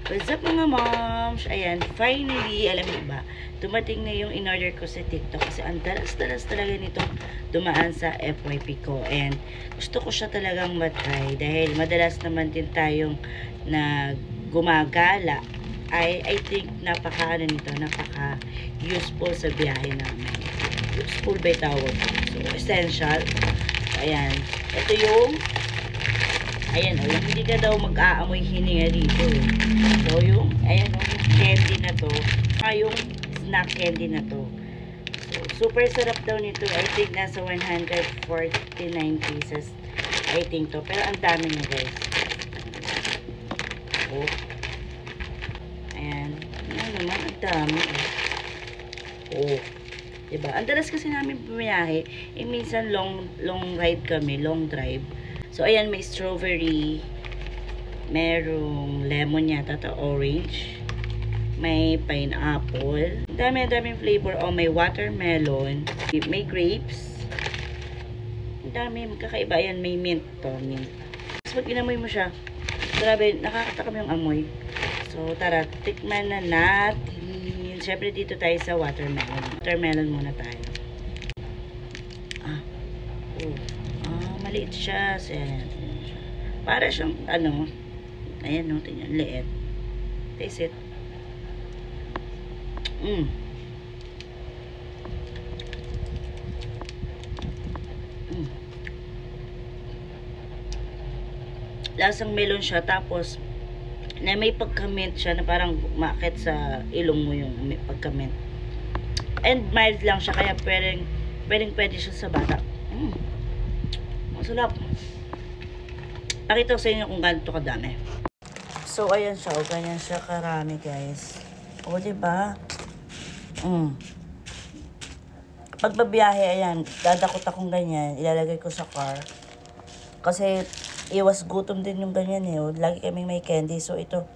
What's up mga moms? Ayan, finally, alam niyo ba, dumating na yung in-order ko sa TikTok kasi ang dalas-dalas talaga nito dumaan sa FYP ko and gusto ko siya talagang matry dahil madalas naman din tayong na gumagala. I think napaka useful sa biyahe namin. Useful ba yung tawag? So, essential. So, ayan. Ito yung ayan o, hindi ka daw mag-aamoy hininga dito. So, yung, ayan o, yung candy na to, yung snack candy na to. So, super sarap daw nito. I think nasa 149 pieces. I think to. Pero ang dami na guys. Oh. Ayan. Ayan naman, ang dami. Oh. Diba? Ang dalas kasi namin bumiyahe. Minsan long ride kami, long drive. So, ayan, may strawberry, merong lemon yata to, orange, may pineapple, daming flavor. Oh, may watermelon, may grapes, ang dami, magkakaiba. Ayan, may mint to, mint. Tapos, pag inamoy mo siya, grabe, nakakatakam yung amoy. So, tara, tikman na natin. Siyempre, dito tayo sa watermelon. Watermelon muna tayo. Maliit siya. Para siyang, ano, ayan, no, tingnan, liit. Taste it. Lasang melon siya, tapos, na may pagka-mint siya, na parang umakit sa ilong mo yung pagka-mint. And mild lang siya, kaya pwede siya sa bata. Masarap. Pakita ko sa inyo kung ganito kadami. So, ayan siya. O, ganyan siya karami, guys. O, diba? Pag babiyahe, ayan, dadakot akong ganyan. Ilalagay ko sa car. Kasi, iwas gutom din yung ganyan eh. O, lagi kaming may candy. So, ito,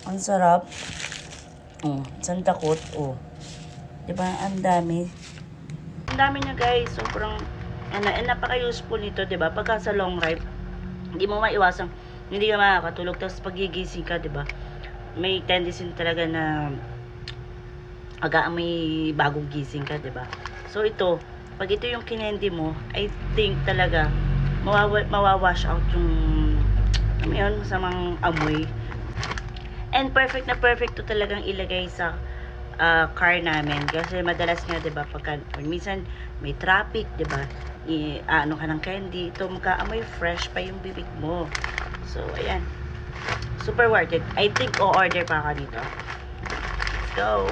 ang sarap. Isang takot. O, diba? Ang dami. Ang dami niya, guys. Sobrang napaka-useful nito, 'di ba? Pagka sa long ride, hindi mo maiwasang hindi ka makakatulog, tapos pagigising ka, 'di ba? May tendency talaga na may bagong gising ka, 'di ba? So ito, pag ito yung kinendi mo, I think talaga mawawash out yung masamang amoy. And perfect na perfect to talagang ilagay sa car namin kasi madalas nga 'di ba pag minsan may traffic, 'di ba? Ano ka ng candy, ito magkaamoy fresh pa yung bibig mo. So ayan, super worth it. I think o-order pa ka dito. Let's go.